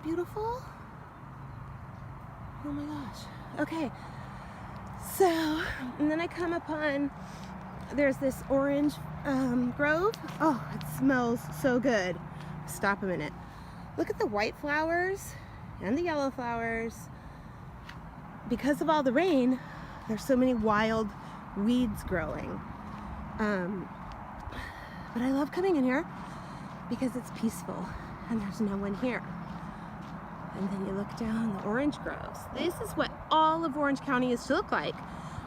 beautiful? Oh my gosh. Okay, so, and then I come upon, there's this orange grove. Oh, it smells so good. Stop a minute. Look at the white flowers and the yellow flowers. Because of all the rain, there's so many wild weeds growing. But I love coming in here because it's peaceful and there's no one here. And then you look down the orange groves. This is what all of Orange County is to look like,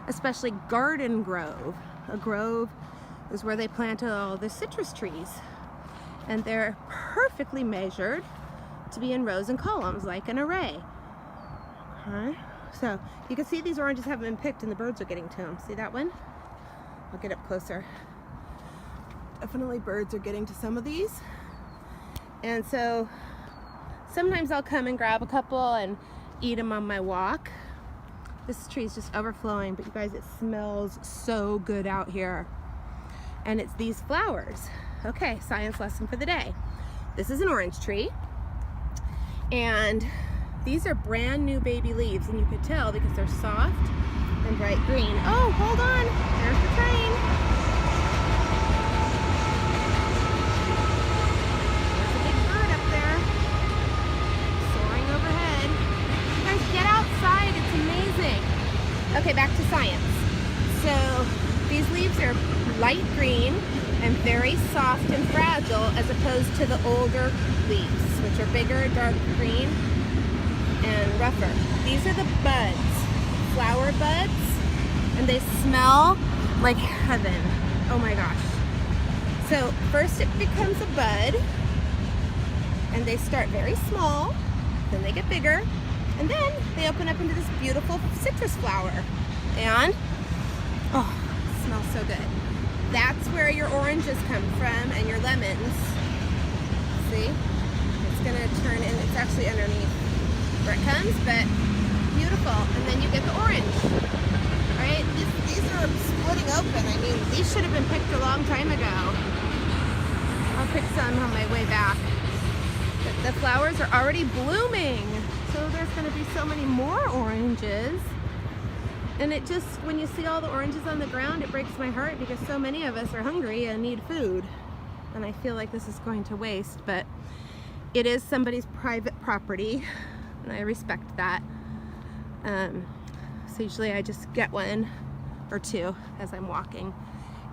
especially Garden Grove. A grove is where they planted all the citrus trees. And they're perfectly measured to be in rows and columns, like an array. Okay. So you can see these oranges haven't been picked and the birds are getting to them. See that one? I'll get up closer. Definitely birds are getting to some of these. And so sometimes I'll come and grab a couple and eat them on my walk. This tree is just overflowing, but you guys, it smells so good out here. And it's these flowers. Okay, science lesson for the day. This is an orange tree. And these are brand new baby leaves, and you could tell because they're soft and bright green. Oh, hold on, there's the train. There's a big bird up there, soaring overhead. You guys, get outside, it's amazing. Okay, back to science. So these leaves are light green and very soft and fragile as opposed to the older leaves, which are bigger, dark green, and rougher. These are the buds, flower buds, and they smell like heaven. Oh my gosh. So first it becomes a bud, and they start very small, then they get bigger, and then they open up into this beautiful citrus flower. And, oh, it smells so good. That's where your oranges come from and your lemons. See? It's gonna turn in, it's actually underneath where it comes, but beautiful. And then you get the orange, right? These are splitting open. I mean, these should have been picked a long time ago. I'll pick some on my way back. But the flowers are already blooming. So there's gonna be so many more oranges. And it just, when you see all the oranges on the ground, it breaks my heart because so many of us are hungry and need food. And I feel like this is going to waste, but it is somebody's private property. And I respect that. So usually I just get one or two as I'm walking.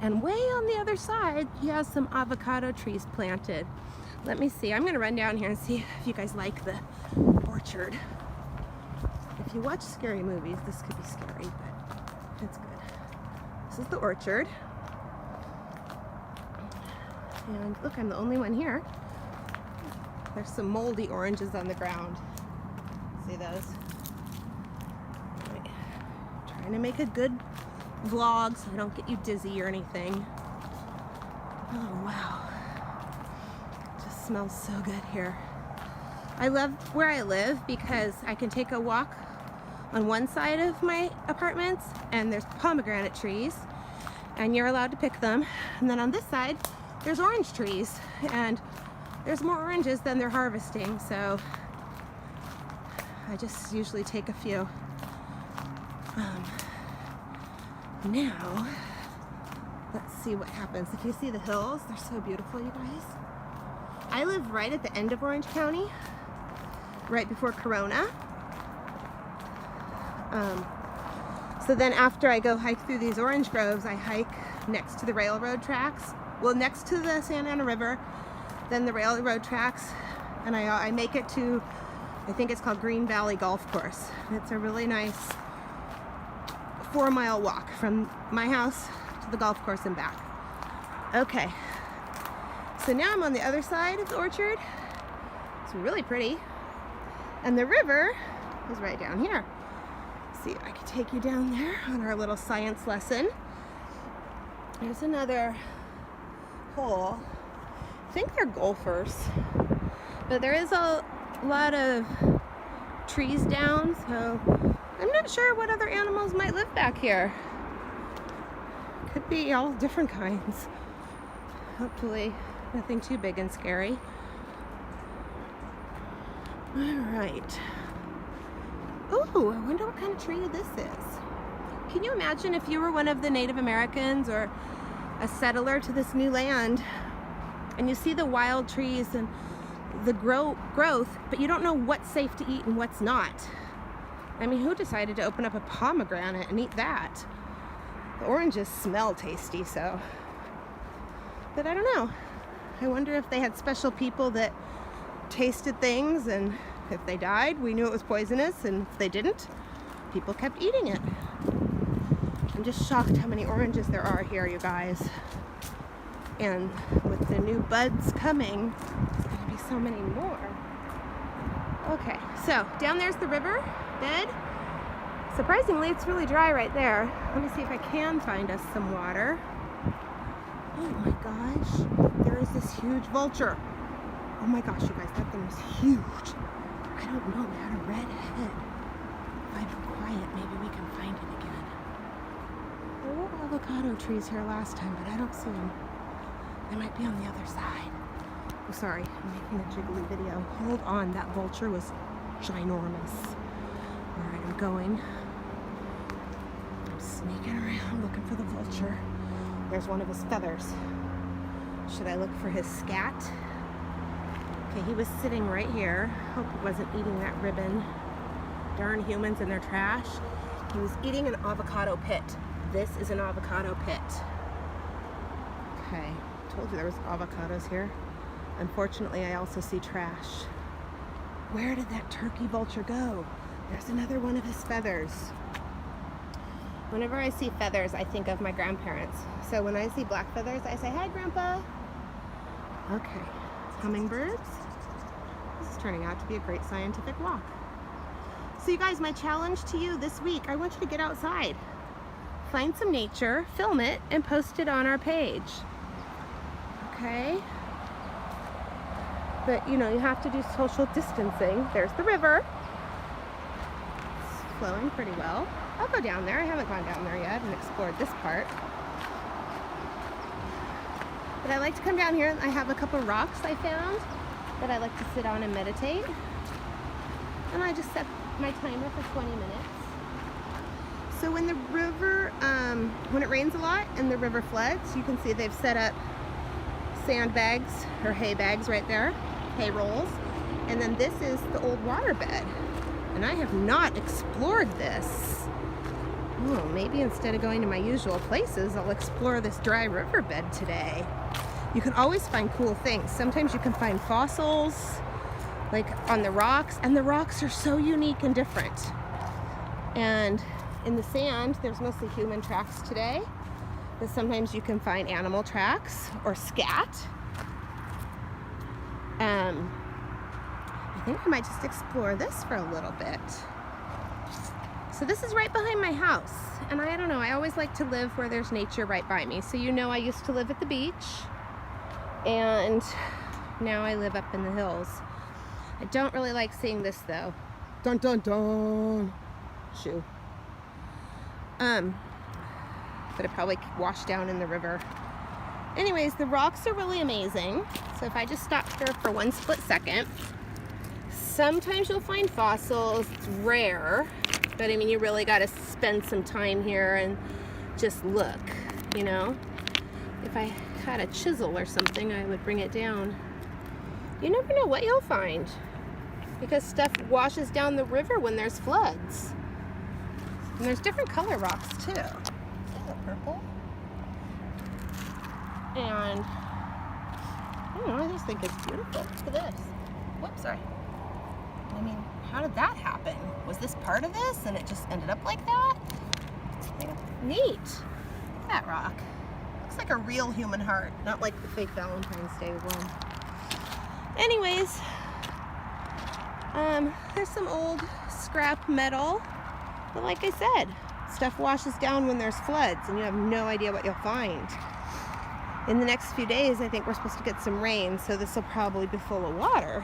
And way on the other side, he has some avocado trees planted. Let me see, I'm gonna run down here and see if you guys like the orchard. If you watch scary movies, this could be scary, but it's good. This is the orchard. And look, I'm the only one here. There's some moldy oranges on the ground. See those? Right. Trying to make a good vlog so I don't get you dizzy or anything. Oh wow. It just smells so good here. I love where I live because I can take a walk on one side of my apartments and there's pomegranate trees and you're allowed to pick them. And then on this side, there's orange trees and there's more oranges than they're harvesting. So I just usually take a few. Now, let's see what happens. If you see the hills, they're so beautiful, you guys. I live right at the end of Orange County, right before Corona. So then after I go hike through these orange groves, I hike next to the railroad tracks. Well, next to the Santa Ana River, then the railroad tracks, and I make it to, I think it's called Green Valley Golf Course. It's a really nice 4-mile walk from my house to the golf course and back. Okay, so now I'm on the other side of the orchard. It's really pretty. And the river is right down here. See if I can take you down there on our little science lesson. There's another hole. I think they're golfers. But there is a lot of trees down, so I'm not sure what other animals might live back here. Could be all different kinds. Hopefully nothing too big and scary. All right. Ooh, I wonder what kind of tree this is. Can you imagine if you were one of the Native Americans or a settler to this new land and you see the wild trees and the growth, but you don't know what's safe to eat and what's not? I mean, who decided to open up a pomegranate and eat that? The oranges smell tasty, so. But I don't know. I wonder if they had special people that tasted things, and if they died, we knew it was poisonous, and if they didn't, people kept eating it. I'm just shocked how many oranges there are here, you guys. And with the new buds coming, there's gonna be so many more. Okay, so down there's the river bed. Surprisingly, it's really dry right there. Let me see if I can find us some water. Oh my gosh, there is this huge vulture. Oh my gosh, you guys, that thing is huge. I don't know, it had a red head. If I be quiet, maybe we can find it again. There were avocado trees here last time, but I don't see them. They might be on the other side. Oh, sorry, I'm making a jiggly video. Hold on, that vulture was ginormous. All right, I'm going. I'm sneaking around looking for the vulture. There's one of his feathers. Should I look for his scat? Okay, he was sitting right here. Hope he wasn't eating that ribbon. Darn humans and their trash. He was eating an avocado pit. This is an avocado pit. Okay, told you there was avocados here. Unfortunately, I also see trash. Where did that turkey vulture go? There's another one of his feathers. Whenever I see feathers, I think of my grandparents. So when I see black feathers, I say, "Hi, Grandpa." Okay, hummingbirds. This is turning out to be a great scientific walk. So you guys, my challenge to you this week, I want you to get outside. Find some nature, film it, and post it on our page. Okay? But you know, you have to do social distancing. There's the river. It's flowing pretty well. I'll go down there. I haven't gone down there yet and explored this part. But I like to come down here, and I have a couple rocks I found that I like to sit on and meditate. And I just set my timer for 20 minutes. So when the river, when it rains a lot and the river floods, you can see they've set up sandbags or hay bags right there, hay rolls. And then this is the old water bed. And I have not explored this. Oh, maybe instead of going to my usual places, I'll explore this dry riverbed today. You can always find cool things. Sometimes you can find fossils, like on the rocks, and the rocks are so unique and different. And in the sand, there's mostly human tracks today, but sometimes you can find animal tracks or scat. I think I might just explore this for a little bit. So this is right behind my house, and I don't know, I always like to live where there's nature right by me. So you know, I used to live at the beach, and now I live up in the hills. I don't really like seeing this though. Dun dun dun. Shoe. But it probably washed down in the river. Anyways, the rocks are really amazing. So if I just stop here for one split second, sometimes you'll find fossils. It's rare, but I mean, you really got to spend some time here and just look, you know. If I had a chisel or something, I would bring it down. You never know what you'll find, because stuff washes down the river when there's floods. And there's different color rocks too. See the purple? And I don't know, I just think it's beautiful. Look at this. Whoops, sorry. I mean, how did that happen? Was this part of this and it just ended up like that? Neat. Look at that rock. Looks like a real human heart, not like the fake Valentine's Day one. Anyways, there's some old scrap metal, but like I said, stuff washes down when there's floods and you have no idea what you'll find. In the next few days, I think we're supposed to get some rain, so this will probably be full of water.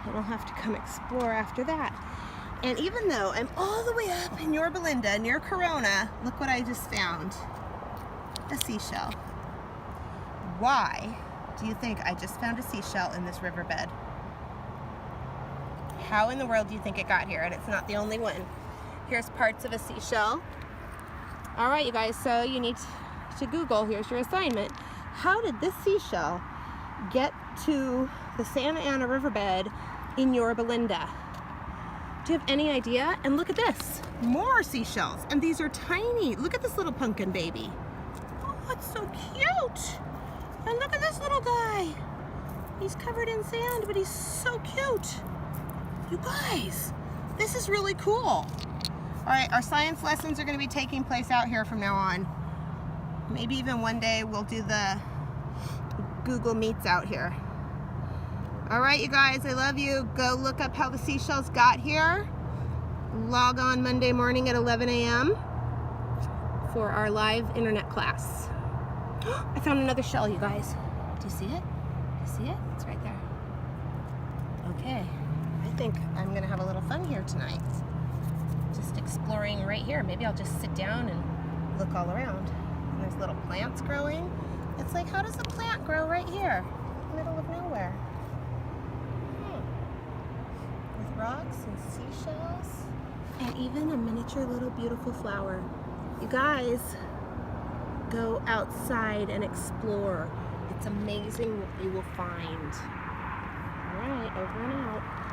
And I'll have to come explore after that. And even though I'm all the way up in Yorba Linda, near Corona, look what I just found. A seashell. Why do you think I just found a seashell in this riverbed? how in the world do you think it got here? And it's not the only one. Here's parts of a seashell. All right, you guys, so you need to Google, here's your assignment. How did this seashell get to the Santa Ana riverbed in Yorba Linda? Do you have any idea? And look at this, more seashells, and these are tiny. Look at this little pumpkin baby. Oh, it's so cute. And look at this little guy. He's covered in sand, but he's so cute. You guys, this is really cool. All right, our science lessons are gonna be taking place out here from now on. Maybe even one day we'll do the Google Meets out here. All right, you guys, I love you. Go look up how the seashells got here. Log on Monday morning at 11 a.m. for our live internet class. I found another shell, you guys. Do you see it? Do you see it? It's right there. Okay, I think I'm gonna have a little fun here tonight. Just exploring right here. Maybe I'll just sit down and look all around. And there's little plants growing. It's like, how does a plant grow right here? In the middle of nowhere. With rocks and seashells. And even a miniature little beautiful flower. You guys, go outside and explore. It's amazing what you will find. All right, over and out.